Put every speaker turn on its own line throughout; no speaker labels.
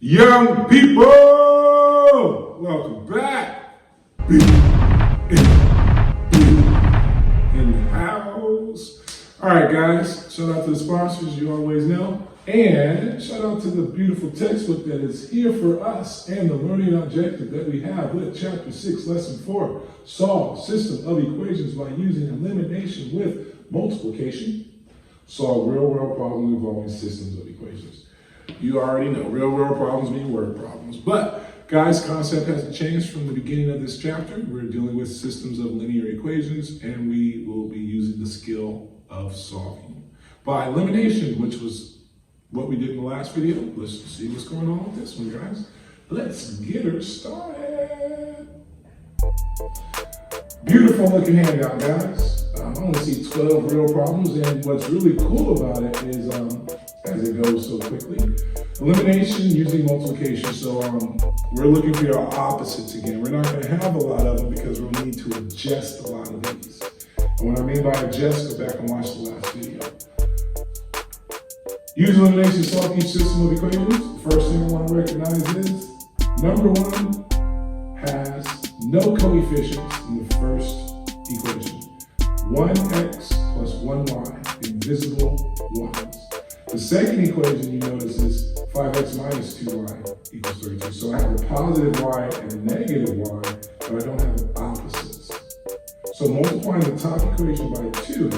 Young people, welcome back. In the house. All right, guys, shout out to the sponsors you always know. And shout out to the beautiful textbook that is here for us and the learning objective that we have with Chapter 6, Lesson 4, Solve System of Equations by using elimination with multiplication. Solve real-world problems involving systems of equations. You already know, real-world problems mean word problems. But, guys, concept hasn't changed from the beginning of this chapter. We're dealing with systems of linear equations, and we will be using the skill of solving by elimination, which was what we did in the last video. Let's see what's going on with this one, guys. Let's get her started. Beautiful looking handout, guys. I only see 12 real problems, and what's really cool about it is, as it goes so quickly, elimination using multiplication. So we're looking for our opposites again. We're not going to have a lot of them because we'll need to adjust a lot of these. And what I mean by adjust, go back and watch the last video. Use elimination to solve each system of equations. First thing I want to recognize is number one has no coefficients in the first equation. 1x plus 1y, invisible ones. The second equation you notice is 5x minus 2y equals 32. So I have a positive y and a negative y, but I don't have opposites. So multiplying the top equation by 2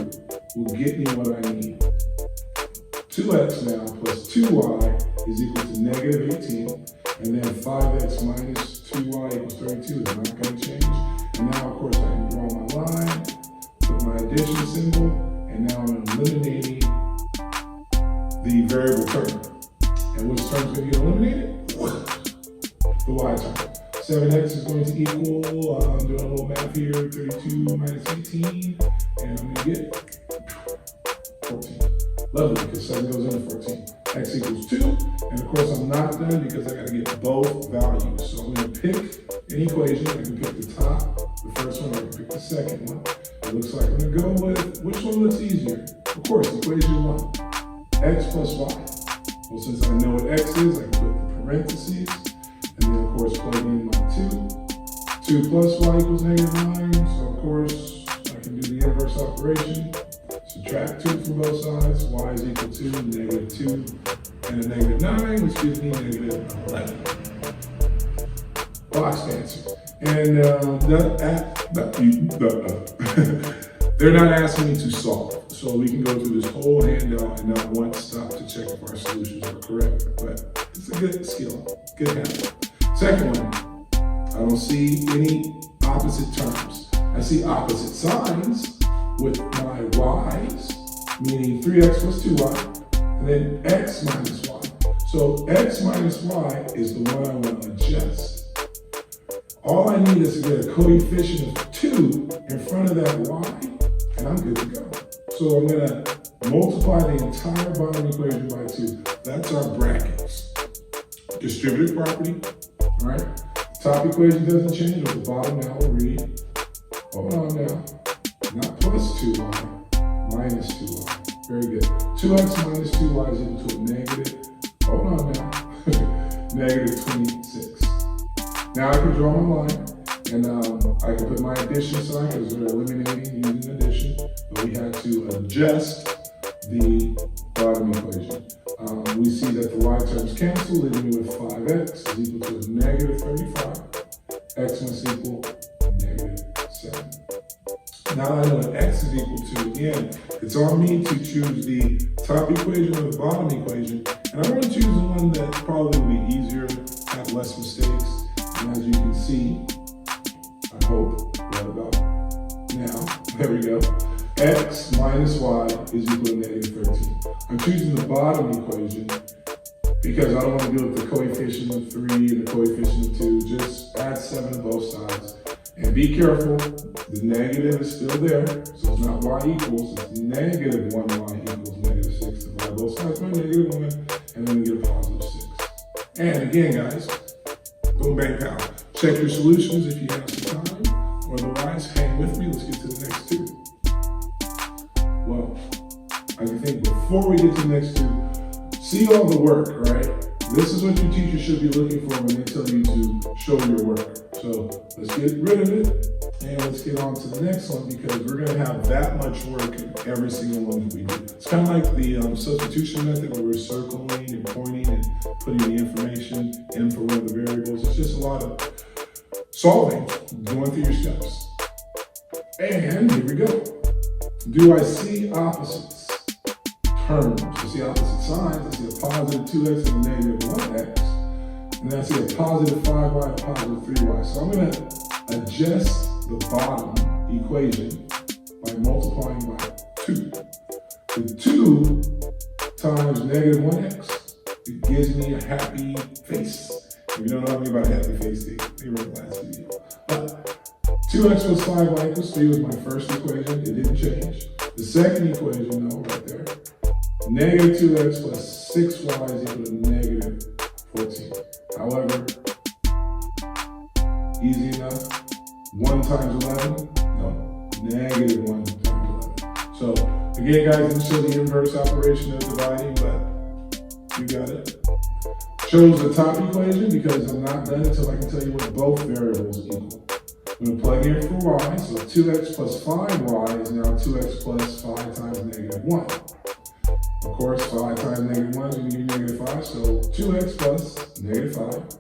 will get me what I need. 2x now plus 2y is equal to negative 18, and then 5x minus 2y equals 32 is not going to change. And now, of course, I can draw my line, put my addition symbol, and now I'm eliminating the variable term. And which term is going to get eliminated? The y term. 7x is going to equal, I'm doing a little math here, 32 minus 18, and I'm going to get 14. Lovely, because 7 goes into 14. X equals 2, and of course I'm not done because I got to get both values. So I'm going to pick an equation. I can pick the top, the first one, or I can pick the second one. It looks like I'm going to go with, which one looks easier? Of course, equation 1, x plus y. Well, since I know what x is, I can put the parentheses, and then of course plug in my 2. 2 plus y equals negative 9, so of course I can do the inverse operation. Subtract 2 from both sides, y is equal to negative 2 and a negative 9, which gives me negative 11. Box answer. And they're not asking me to solve. So we can go through this whole handout and not once stop to check if our solutions are correct. But it's a good skill, good habit. Second one, I don't see any opposite terms. I see opposite signs with my y's, meaning 3x plus 2y, and then x minus y. So x minus y is the one I want to adjust. All I need is to get a coefficient of 2 in front of that y, and I'm good to go. So I'm going to multiply the entire bottom equation by 2. That's our brackets. Distributive property, all right? Top equation doesn't change, but the bottom now will read, hold on now, not plus 2y, minus 2y. Very good. 2x minus 2y is equal to a negative, hold on now, negative 26. Now I can draw my line, and I can put my addition sign because we're eliminating using addition, but we had to adjust the bottom equation. We see that the y terms cancel, leaving me with 5x is equal to a negative 35. X must equal negative 7. Now I know what x is equal to. Again, it's on me to choose the top equation or the bottom equation, and I'm going to choose the one that probably will be easier, have less mistakes. And as you can see, I hope, right about now, there we go. X minus y is equal to negative 13. I'm choosing the bottom equation because I don't want to deal with the coefficient of 3 and the coefficient of 2. Just add 7 to both sides. And be careful, the negative is still there, so it's not y equals, it's negative 1y equals negative 6. Divide both sides by negative 1, and then we get a positive 6. And again, guys, boom, bang, pow. Check your solutions if you have some time, or otherwise, hang with me. Let's get to the next 2. Well, I think before we get to the next 2, see all the work, right? This is what your teacher should be looking for when they tell you to show your work. So let's get rid of it and let's get on to the next one, because we're going to have that much work in every single one that we do. It's kind of like the substitution method, where we're circling and pointing and putting the information in for one of the variables. It's just a lot of solving, going through your steps. And here we go. Do I see opposites? Terms. I see opposite signs. I see a positive 2x and a negative 1x. And then I see a positive 5y and a positive 3y. So I'm going to adjust the bottom equation by multiplying by 2. The 2 times negative 1x, it gives me a happy face. If you don't know anything about a happy face, they were the last video. But 2x plus 5y equals 3 was my first equation. It didn't change. The second equation, though, right there, negative 2x plus 6y is equal to negative 14. However, easy enough. 1 times 11? No, negative 1 times 11. So, again, guys, it didn't show the inverse operation of dividing, but you got it. Shows the top equation because I'm not done until I can tell you what both variables equal. I'm going to plug in for y, so 2x plus 5y is now 2x plus 5 times negative 1. Of course, 5 times negative 1 is going to give you negative 5, so 2x plus negative 5.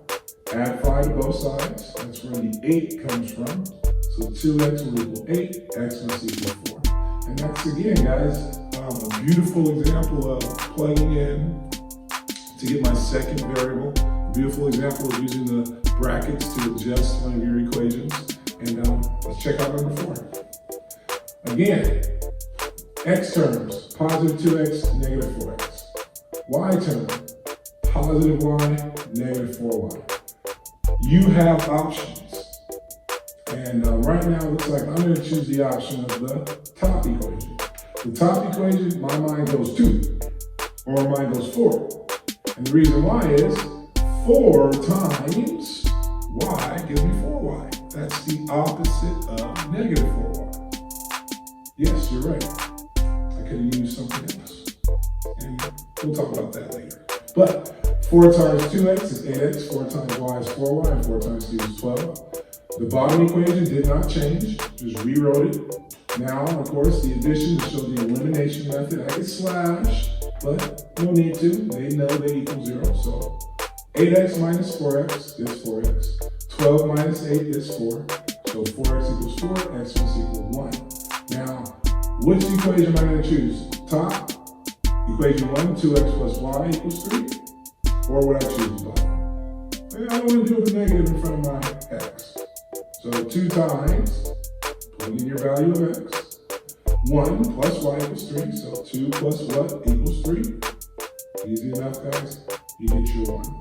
Add 5 to both sides, that's where the 8 comes from. So 2x will equal 8, x must equal 4. And that's, again, guys, a beautiful example of plugging in to get my second variable. A beautiful example of using the brackets to adjust one of your equations. And let's check out number 4. Again, x terms, positive 2x, negative 4x. Y term, positive y, negative 4y. You have options. And right now, it looks like I'm going to choose the option of the top equation. The top equation, my mind goes 2, or my mind goes 4. And the reason why is 4 times y gives me 4y. That's the opposite of negative 4y. Yes, you're right. I could have used something else. And we'll talk about that later. But 4 times 2x is 8x, 4 times y is 4y, and 4 times 2 is 12. The bottom equation did not change, just rewrote it. Now, of course, the addition to show the elimination method, I could slash, but no need to. They know they equal 0. So 8x minus 4x is 4x. 12 minus 8 is 4. So 4x equals 4, x must equal 1. Now, which equation am I going to choose? Top, equation 1, 2x plus y equals 3? Or would I choose bottom? I don't want to do with a negative in front of my x. So 2 times, plug in your value of x, 1 plus y equals 3, so 2 plus what equals 3? Easy enough, guys. You get your 1.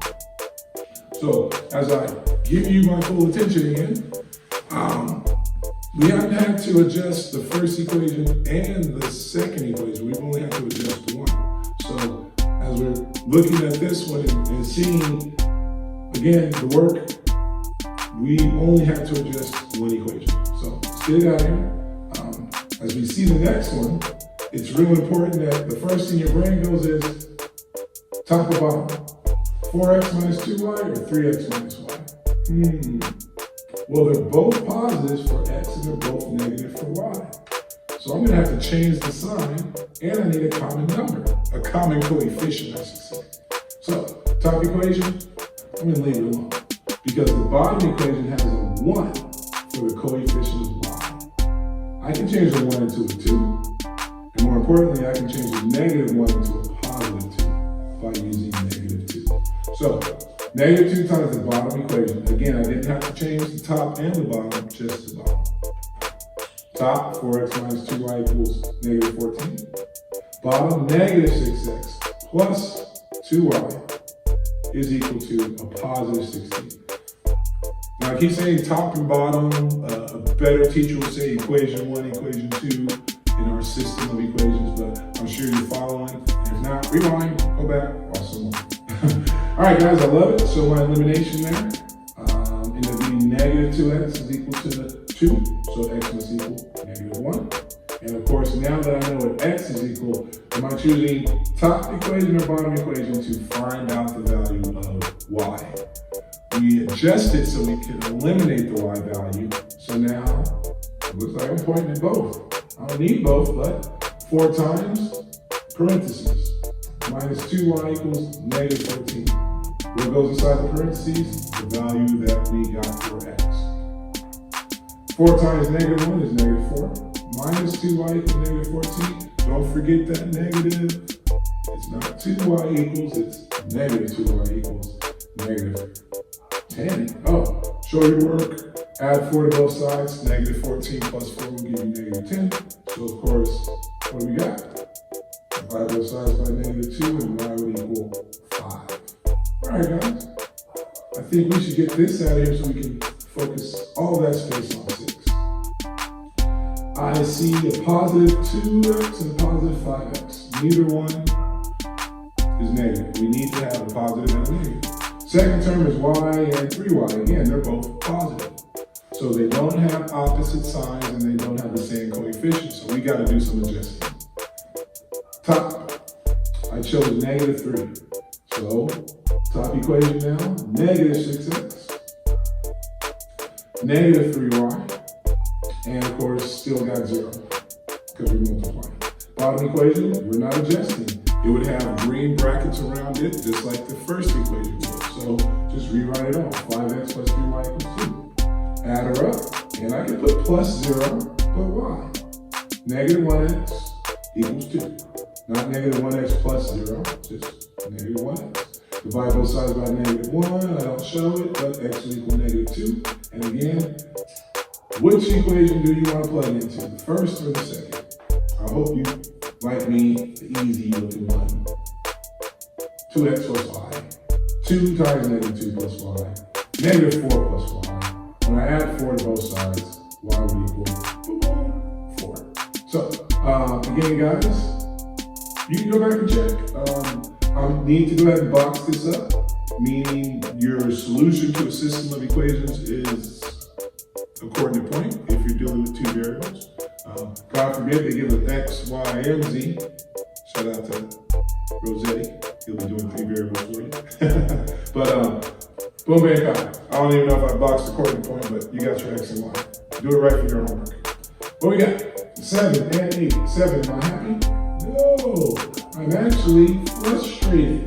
So as I give you my full attention again, we haven't had to adjust the first equation and the second equation. We've only had to adjust 1. So as we're looking at this one and seeing, again, the work, we only had to adjust 1 equation. So let's get it out here. As we see the next one, it's real important that the first thing your brain goes is top or bottom. 4x minus 2y or 3x minus y? Well, they're both positives for x and they're both negative for y. So I'm going to have to change the sign, and I need a common number, a common coefficient, I should say. So top equation, I'm going to leave it alone because the bottom equation has a 1 for the coefficient of y. I can change the 1 into a 2, and more importantly, I can change the negative 1 into a positive 2 by using negative 2. So, negative 2 times the bottom equation. Again, I didn't have to change the top and the bottom, just the bottom. Top, 4x minus 2y equals negative 14. Bottom, negative 6x plus 2y is equal to a positive 16. Now, I keep saying top and bottom. A better teacher would say equation 1, equation 2 in our system of equations, but I'm sure you're following. And if not, rewind, go back, watch some more. All right, guys, I love it. So my elimination there ended up being negative 2x is equal to 2, so x must equal negative 1. And of course, now that I know what x is equal, am I choosing top equation or bottom equation to find out the value of y? We adjust it so we can eliminate the y value. So now, it looks like I'm pointing at both. I don't need both, but 4 times parentheses. Minus 2y equals negative 14. What goes inside the parentheses? The value that we got for x. 4 times negative 1 is negative 4. Minus 2y equals negative 14. Don't forget that negative. It's not 2y equals, it's negative 2y equals negative 10. Oh, show your work. Add 4 to both sides. Negative 14 plus 4 will give you negative 10. So of course, what do we got? Divide both sides by negative 2 and y would equal 5. All right, guys. I think we should get this out of here so we can focus all that space on 6. I see a positive 2x and a positive 5x. Neither one is negative. We need to have a positive and a negative. Second term is y and 3y. Again, they're both positive. So they don't have opposite signs and they don't have the same coefficient. So we got to do some adjusting. Top, I chose negative 3. So top equation now, negative 6x, negative 3y. And of course, still got 0, because we're multiplying. Bottom equation, we're not adjusting. It would have green brackets around it, just like the first equation would. So just rewrite it off. 5x plus 3y equals 2. Add her up, and I can put plus 0, but why? Negative 1x equals 2. Not negative 1x plus 0, just negative 1x. Divide both sides by negative 1. I don't show it, but x will equal negative 2. And again, which equation do you want to plug into, the first or the second? I hope you, like me, the easy looking one. 2x plus y. 2 times negative 2 plus y. Negative 4 plus y. When I add 4 to both sides, y will equal 4. So, again, guys, you can go back and check. I need to go ahead and box this up, meaning your solution to a system of equations is according to point, if you're dealing with 2 variables. God forbid they give us x, y, and z. Shout out to Rossetti. He'll be doing 3 variables for you. But boom, bang, I don't even know if I boxed according to point, but you got your x and y. Do it right for your homework. What we got? 7 and 8. 7, am I happy? No, I'm actually frustrated.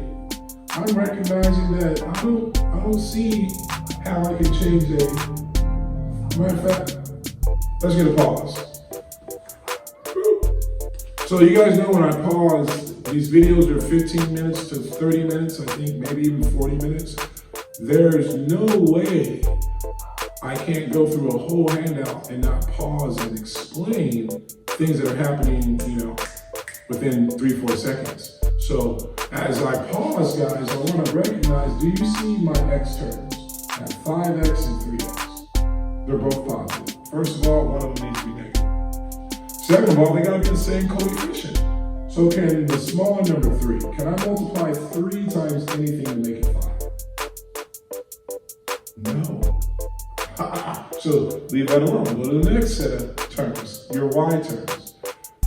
I'm recognizing that I don't see how I can change a. Matter of fact, let's get a pause. So you guys know when I pause, these videos are 15 minutes to 30 minutes, I think maybe even 40 minutes. There's no way I can't go through a whole handout and not pause and explain things that are happening, within 3-4 seconds. So as I pause, guys, I want to recognize, do you see my x terms? I have 5x and 3x. They're both positive. First of all, one of them needs to be negative. Second of all, they gotta be the same coefficient. So can the smaller number 3, can I multiply 3 times anything to make it 5? No. So leave that alone. Go to the next set of terms, your y terms.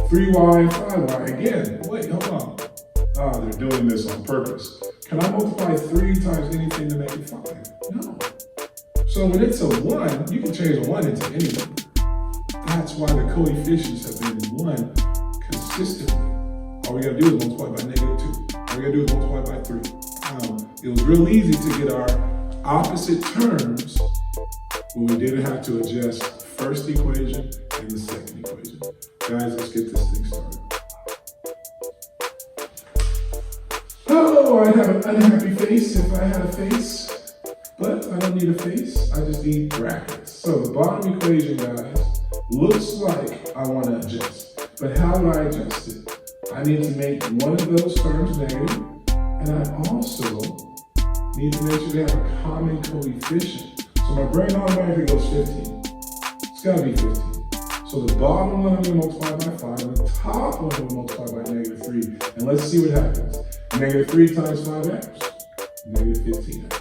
3y and 5y. Again, wait, hold on. They're doing this on purpose. Can I multiply 3 times anything to make it 5? No. So when it's a 1, you can change a 1 into any number. That's why the coefficients have been 1 consistently. All we gotta do is multiply by negative 2. All we gotta do is multiply by 3. It was real easy to get our opposite terms when we didn't have to adjust first equation and the second equation. Guys, let's get this thing started. Oh, I'd have an unhappy face if I had a face. But I don't need a face, I just need brackets. So the bottom equation, guys, looks like I want to adjust. But how do I adjust it? I need to make one of those terms negative, and I also need to make sure they have a common coefficient. So my brain automatically goes 15. It's got to be 15. So the bottom one I'm going to multiply by 5, and the top one I'm going to multiply by negative 3. And let's see what happens. Negative 3 times 5x, negative 15x.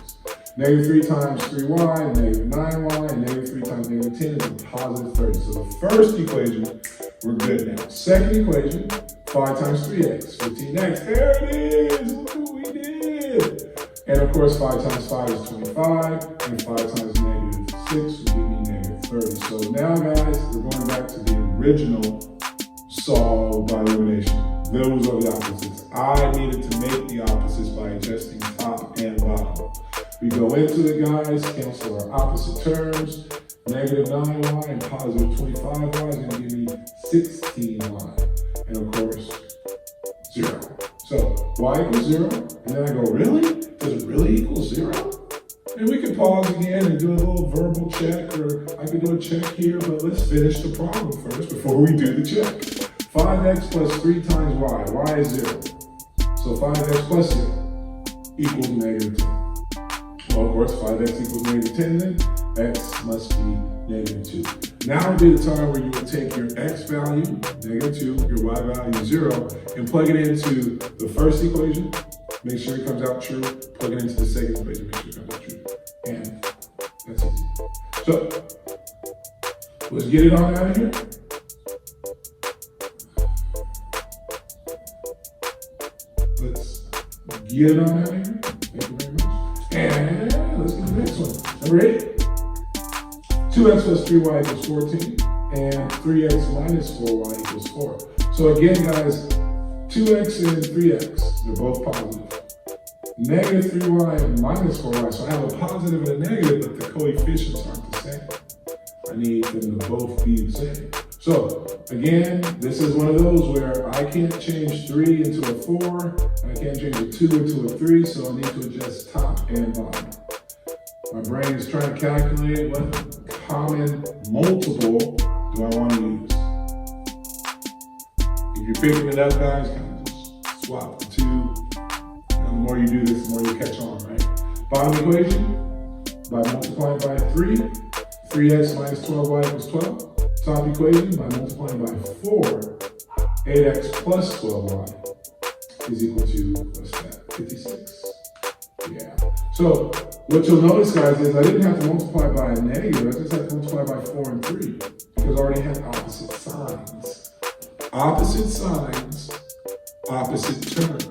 Negative 3 times 3y, negative 9y, and negative 3 times negative 10 is a positive 30. So the first equation We're good now. Second equation, 5 times 3x, 15x. There it is. Look what we did. And of course, 5 times 5 is 25, and 5 times negative 6 will give me negative 30. So now, guys, we're going back to the original solve by elimination. Those are the opposites. I needed to make the opposites by adjusting top and bottom. We go into it, guys, cancel our opposite terms. Negative 9y and positive 25y is going to give me 16y. And of course, 0. So y equals 0. And then I go, really? Does it really equal 0? And we could pause again and do a little verbal check, or I could do a check here, but let's finish the problem first before we do the check. 5x plus 3 times y is 0. So 5x plus 0 equals negative 10. Well, of course, 5x equals negative 10 then. X must be negative 2. Now would be the time where you would take your x value, negative 2, your y value, 0, and plug it into the first equation. Make sure it comes out true. Plug it into the second equation. Make sure it comes out true. And that's easy. So, let's get it on out of here. Let's get it on out of here. Thank you very much. And let's get the next one. Number 8. 2x plus 3y equals 14, and 3x minus 4y equals 4. So again, guys, 2x and 3x, they're both positive. Negative 3y and minus 4y, so I have a positive and a negative, but the coefficients aren't the same. I need them to both be the same. So again, this is one of those where I can't change 3 into a 4, and I can't change a 2 into a 3, so I need to adjust top and bottom. My brain is trying to calculate what common multiple do I want to use. If you're picking it up, guys, kind of just swap the two. The more you do this, the more you catch on, right? Bottom equation, by multiplying by 3, 3x minus 12y equals 12. Top equation, by multiplying by 4, 8x plus 12y is equal to, what's that, 56. Yeah. So what you'll notice, guys, is I didn't have to multiply by a negative. I just had to multiply by 4 and 3 because I already had opposite signs. Opposite signs, opposite terms.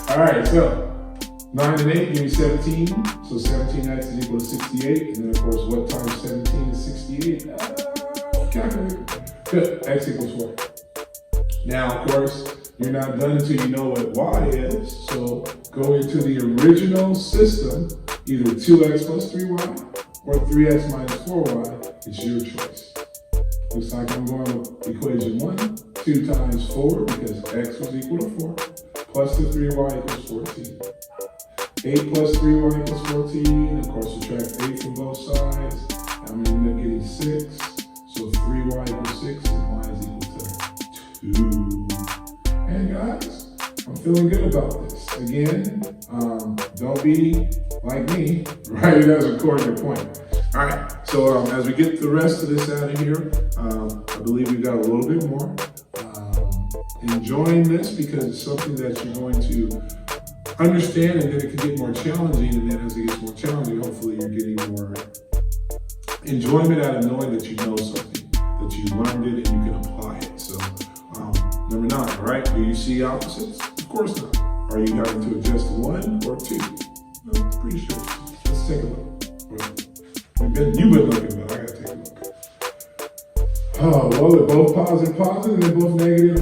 All right, so 9 and 8 give me 17. So 17x is equal to 68. And then, of course, what times 17 is 68? Calculator. Good. X equals 4. Now, of course, you're not done until you know what y is. So go into the original system, either 2x plus 3y or 3x minus 4y. It's your choice. Looks like I'm going with equation 1, 2 times 4, because x was equal to 4, plus the 3y equals 14. 8 plus 3y equals 14. Of course, subtract 8 from both sides. I'm going to end up getting 6. So 3y equals 6 and y is equal to 2. And guys, I'm feeling good about this. Again, don't be like me, write it as a coordinate point. All right, so as we get the rest of this out of here, I believe we got a little bit more. Enjoying this because it's something that you're going to understand, and then it can get more challenging, and then as it gets more challenging, hopefully you're getting more enjoyment out of knowing that you know something, that you learned it and you can apply it. So number 9, all right? Do you see opposites? Of course not. Are you having to adjust 1 or 2? I'm pretty sure. Let's take a look. You've been looking, but I gotta take a look. Oh, well, they're both positive, and they're both negative.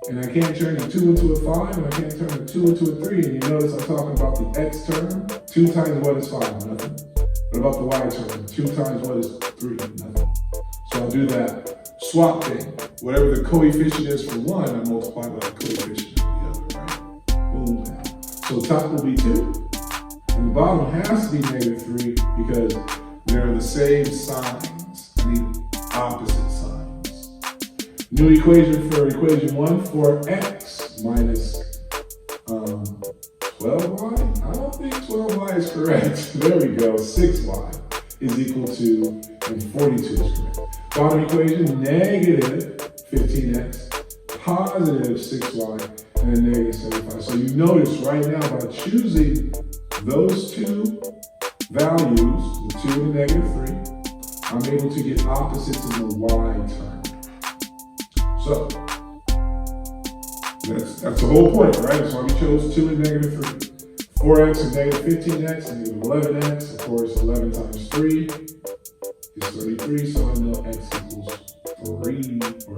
And I can't turn a 2 into a 5, and I can't turn a 2 into a 3. And you notice I'm talking about the x term. 2 times what is 5? Nothing. What about the y term? 2 times what is 3? Nothing. So I'll do that swap thing. Whatever the coefficient is for one, I multiply by the coefficient of the other, right? Boom, now. So top will be 2, and the bottom has to be -3 because they're the same signs. I need opposite signs. New equation for equation 1 for x minus 12y? I don't think 12y is correct. There we go, 6y is equal to, and 42 is correct. Bottom equation, negative 15x, positive 6y, and then negative 75. So you notice right now by choosing those two values, the 2 and the -3, I'm able to get opposites in the y term. So, that's the whole point, right? That's why we chose 2 and negative 3. 4x and negative 15x and negative 11x. Of course, 11 times 3 is 33, so I know x equals 3 or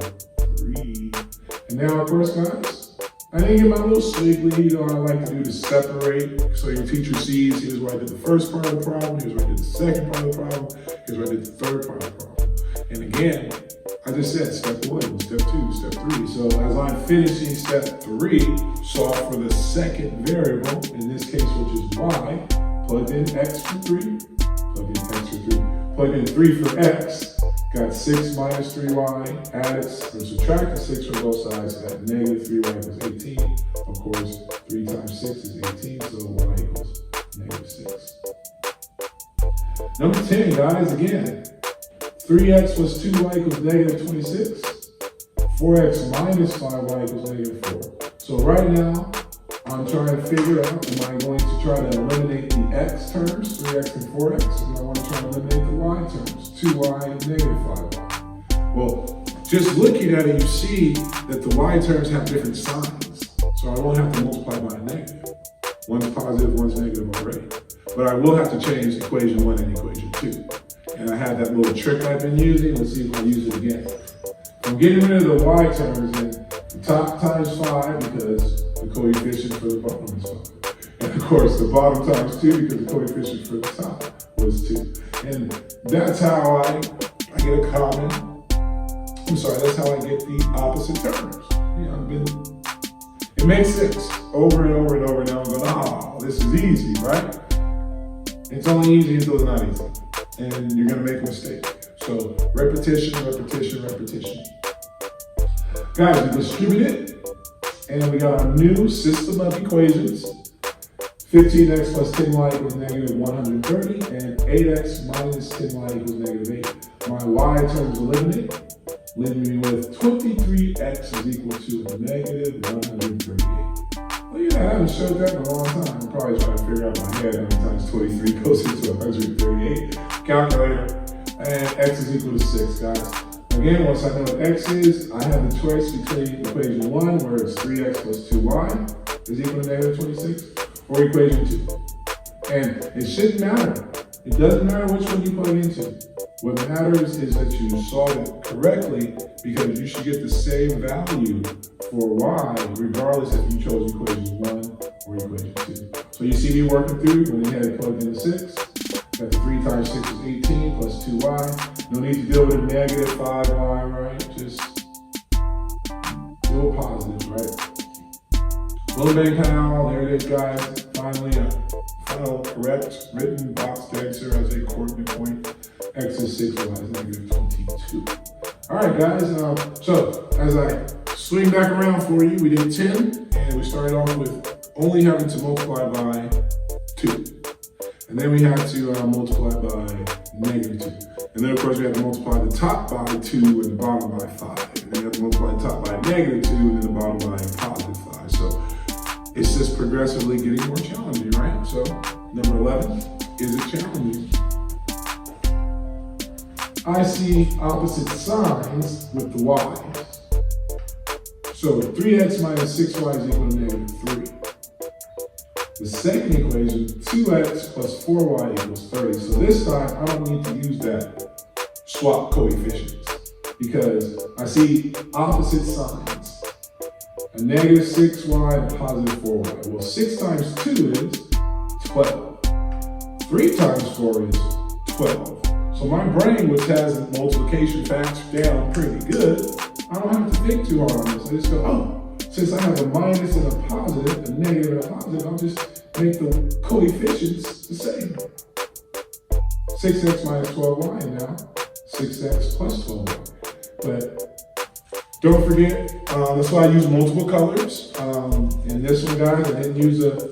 3. And now, of course, guys, I didn't get my little squiggly, you know, I like to do to separate so your teacher sees here's where I did the first part of the problem, here's where I did the second part of the problem, here's where I did the third part of the problem. And again, I just said step 1, step 2, step 3. So as I'm finishing step 3, solve for the second variable, in this case, which is y, plug in x for 3, plug in x for 3, plug in 3 for x, got 6 minus 3y, add it, or subtract the 6 from both sides, got negative 3y equals 18. Of course, 3 times 6 is 18, so y equals negative 6. Number 10, guys, again, 3x plus 2y equals negative 26. 4x minus 5y equals negative 4. So right now, I'm trying to figure out, am I going to try to eliminate the x terms, 3x and 4x, or do I want to try to eliminate the y terms, 2y and negative 5y? Well, just looking at it, you see that the y terms have different signs. So I won't have to multiply by a negative. One's positive, one's negative already. But I will have to change equation 1 and equation 2. And I have that little trick I've been using. Let's see if I use it again. I'm getting rid of the y terms, and the top times 5 because the coefficient for the bottom is 5. And of course, the bottom times 2 because the coefficient for the top was 2. And that's how I get a common, that's how I get the opposite terms. You know, it makes sense over and over and over and over. I'm going, this is easy, right? It's only easy until it's not easy. And you're going to make a mistake. So repetition, repetition, repetition. Guys, we distribute it, and we got our new system of equations. 15x plus 10y equals negative 130, and 8x minus 10y equals negative 8. My y terms eliminate, leaving me with 23x is equal to negative 138. Well, yeah, I haven't showed that in a long time. I'm probably trying to figure out in my head how many times 23 goes into 138. Calculator, and x is equal to 6, guys. Again, once I know what x is, I have the choice between equation 1, where it's 3x plus 2y is equal to negative 26, or equation 2. And it shouldn't matter. It doesn't matter which one you plug into. What matters is that you solve it correctly, because you should get the same value for y, regardless if you chose equation 1 or equation 2. So you see me working through when we had plugged in the 6. Got the 3 times 6 is 18 plus 2y. No need to deal with a negative 5y, right? Just do a positive, right? Little bang pal, there it is, guys. Finally, a final correct written boxed answer as a coordinate point. X is 6, y is negative 22. All right, guys. So as I swing back around for you, we did 10, and we started off with only having to multiply by 2. And then we had to multiply by negative 2. And then, of course, we had to multiply the top by 2 and the bottom by 5. And then we had to multiply the top by negative 2 and then the bottom by positive 5. So it's just progressively getting more challenging, right? So number 11, is it challenging? I see opposite signs with the y's. So 3x minus 6y is equal to negative 3. The second equation, 2x plus 4y equals 30. So this time, I don't need to use that swap coefficients, because I see opposite signs. A negative 6y and a positive 4y. Well, 6 times 2 is 12. 3 times 4 is 12. So my brain, which has multiplication facts down pretty good, I don't have to think too hard on this. I just go, since I have a minus and a positive, a negative and a positive, I'll just make the coefficients the same. 6x minus 12y, and now 6x plus 12y. But don't forget, that's why I use multiple colors. In this one, guys, I didn't use a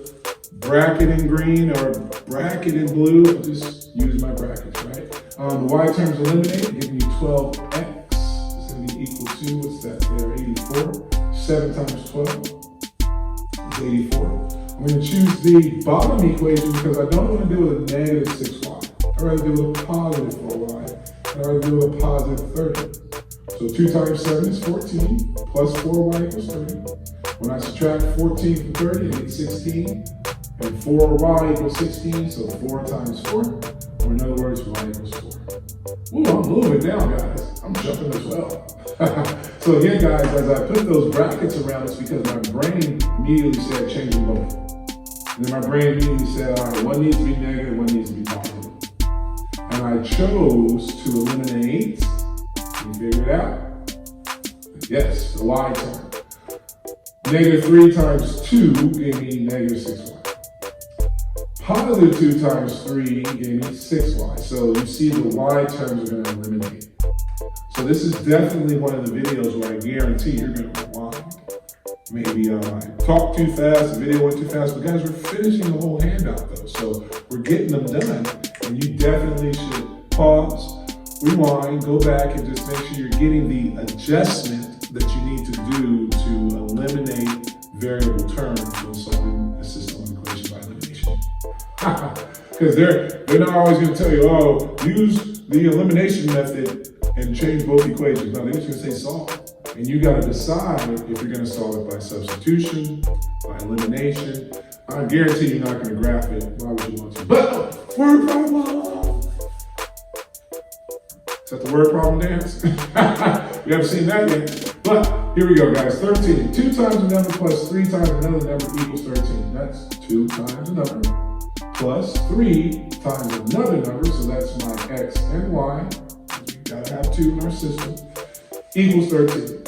bracket in green or a bracket in blue. I just use my brackets, right? The y terms eliminate, giving you 12x. It's going to be equal to, what's that there, 84. 7 times 12 is 84. I'm going to choose the bottom equation because I don't want to deal with a negative 6y. I'd rather deal with a positive 4y. and I do a positive 30. So 2 times 7 is 14, plus 4y equals 30. When I subtract 14 from 30, I get 16, and 4y equals 16, so 4 times 4, or in other words, y equals 4. Ooh, I'm moving now, guys. I'm jumping as well. So again, guys, as I put those brackets around, it's because my brain immediately said change them both. And then my brain immediately said, all right, one needs to be negative, one needs to be positive. And I chose to eliminate, you figure it out? Yes, the y term. Negative 3 times 2 gave me negative 6y. Positive 2 times 3 gave me 6y. So you see the y terms are going to eliminate. So this is definitely one of the videos where I guarantee you're going to rewind. Maybe I talked too fast, the video went too fast, but guys, we're finishing the whole handout though. So we're getting them done, and you definitely should pause, rewind, go back, and just make sure you're getting the adjustment that you need to do to eliminate variable terms when solving a system equation by elimination. Because they're not always going to tell you, oh, use the elimination method and change both equations. No, they're just going to say solve. And you got to decide if you're going to solve it by substitution, by elimination. I guarantee you're not going to graph it. Why would you want to? But word problem! Is that the word problem dance? We haven't seen that yet. But here we go, guys. 13. 2 times a number plus 3 times another number equals 13. That's 2 times a number plus 3 times another number. So that's my x and y. We got to have 2 in our system. Equals 13.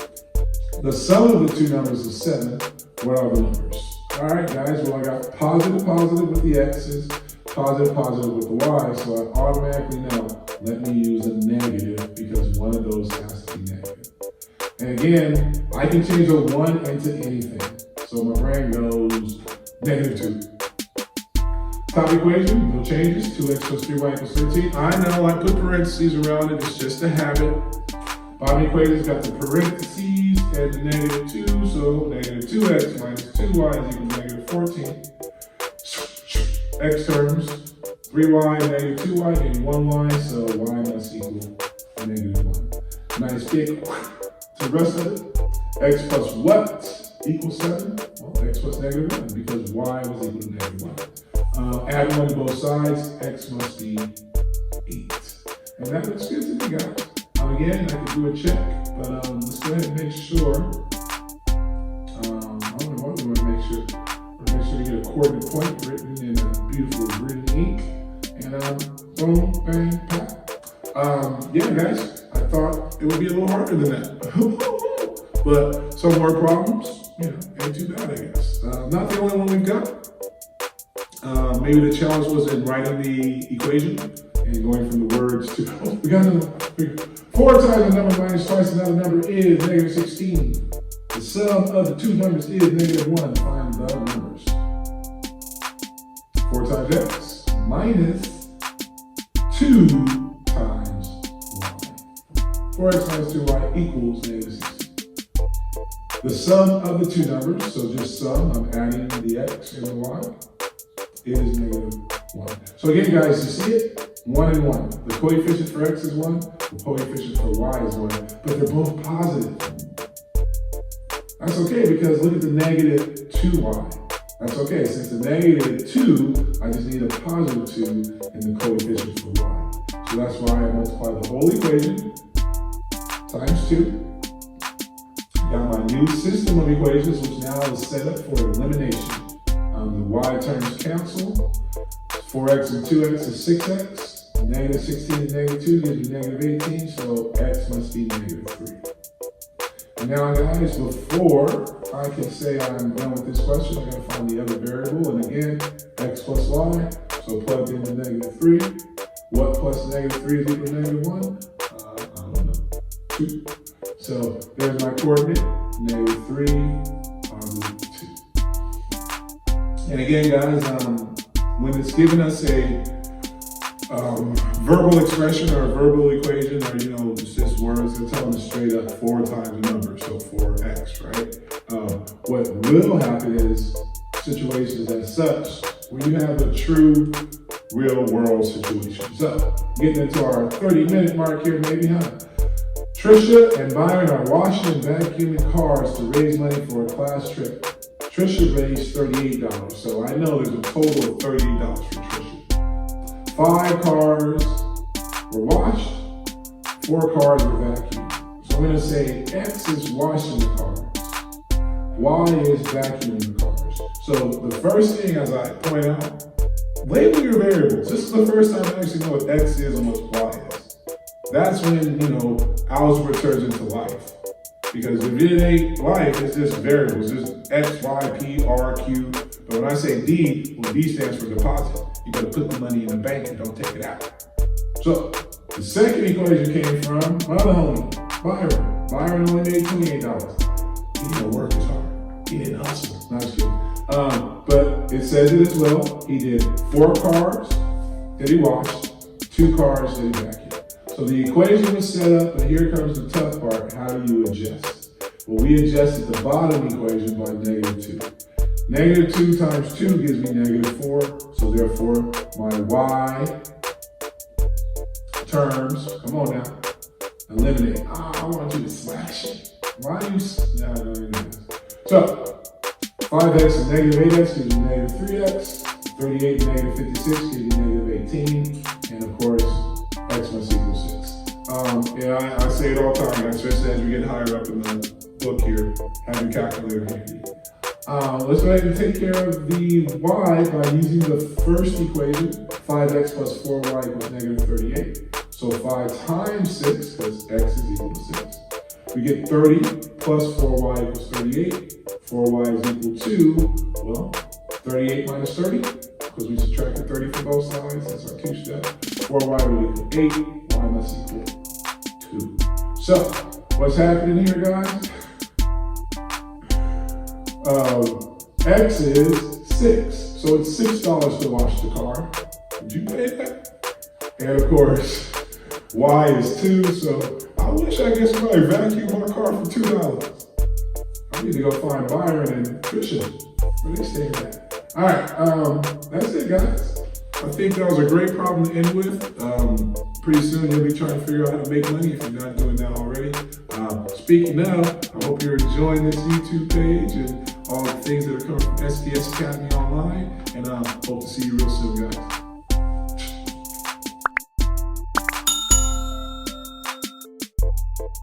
The sum of the 2 numbers is 7. What are the numbers? All right, guys. Well, I got positive with the x's, positive with the y. So I automatically know, let me use a negative because one of those has to be negative. And again, I can change a 1 into anything. So my brain goes negative 2. Top equation, no changes. 2x plus 3y equals 13. I know I put parentheses around it. It's just a habit. Bottom equation's got the parentheses and the negative 2. So negative 2x minus 2y is equal to negative 14. X terms, 3y, negative 2y, and 1y. So y must equal negative 1. Nice big. So the rest of it, x plus what equals 7? Well, x plus negative 1 because y was equal to negative 1. Add 1 to both sides, x must be 8. And that looks good to me, guys. Again, I could do a check, but let's go ahead and make sure. I don't know what we want to make sure. We'll make sure we get a coordinate point written in a beautiful green ink. And boom, bang, pat. Yeah, guys, I thought it would be a little harder than that. But some more problems, ain't too bad, I guess. Not the only one we've got. Maybe the challenge was in writing the equation and going from the words to, we got another 4 times a number minus twice another number is negative 16. The sum of the 2 numbers is negative 1. Find the numbers. 4 times x minus 2 times y. 4x minus 2y equals negative 16. The sum of the 2 numbers, so just sum, I'm adding the x and the y, is negative 1. So again, guys, you see it? 1 and 1. The coefficient for x is 1, the coefficient for y is 1, but they're both positive. That's okay because look at the negative 2y. That's okay, since the negative 2, I just need a positive 2 in the coefficient for y. So that's why I multiply the whole equation times 2. Got my new system of equations, which now is set up for elimination. The y terms cancel. 4x and 2x is 6x. Negative 16 and negative 2 gives you negative 18, so x must be negative 3. And now, guys, before I can say I'm done with this question, I gotta find the other variable. And again, x plus y, so plug in the negative 3. What plus negative 3 is equal to negative 1? I don't know. 2. So there's my coordinate, negative 3, positive 2. And again, guys, when it's giving us a verbal expression or a verbal equation, or it's just words, they're telling us straight up 4 times a number, so 4x, right? What will happen is situations as such where you have a true real world situations. So, getting into our 30-minute mark here, maybe, huh? Trisha and Byron are washing and vacuuming cars to raise money for a class trip. Trisha raised $38, so I know there's a total of $38 for Trisha. 5 cars were washed, 4 cars were vacuumed. So I'm going to say X is washing the cars, Y is vacuuming the cars. So the first thing, as I point out, label your variables. This is the first time I actually know what X is and what Y is. That's when, algebra turns into life. Because if it ain't life, it's just variables. It's X, Y, P, R, Q. But when I say D, well, D stands for deposit. You gotta put the money in the bank and don't take it out. So, the second equation came from my other homie, Byron. Byron only made $28. He didn't work as hard. He didn't hustle. No, I'm just kidding. But it says it as well. He did 4 cars that he washed, 2 cars that he vacuumed. So the equation was set up, but here comes the tough part. How do you adjust? Well, we adjusted the bottom equation by -2. -2 times 2 gives me -4. So therefore, my Y terms, come on now, eliminate. I want you to slash it. Why do you, no. So, 5x is -8x gives you -3x. 38 to -56 gives you -18. And of course, x must equal 6. I say it all the time, especially as we get higher up in the book here, have your calculator handy. Let's go ahead and take care of the y by using the first equation, 5x plus 4y equals -38. So 5 times 6, because x is equal to 6. We get 30 plus 4y equals 38. 4y is equal to, well, 38 minus 30, because we subtracted 30 from both sides. That's our 2-step. 4y will equal 8, y must equal 2. So, what's happening here, guys? X is 6, so it's $6 to wash the car. Did you pay that? And of course, Y is 2, so I wish I could somebody vacuum my car for $2. I need to go find Byron and Trisha. Where they staying at? All right, that's it, guys. I think that was a great problem to end with. Pretty soon you'll be trying to figure out how to make money if you're not doing that already. Speaking of, I hope you're enjoying this YouTube page and all the things that are coming from SDS Academy Online, and hope to see you real soon, guys.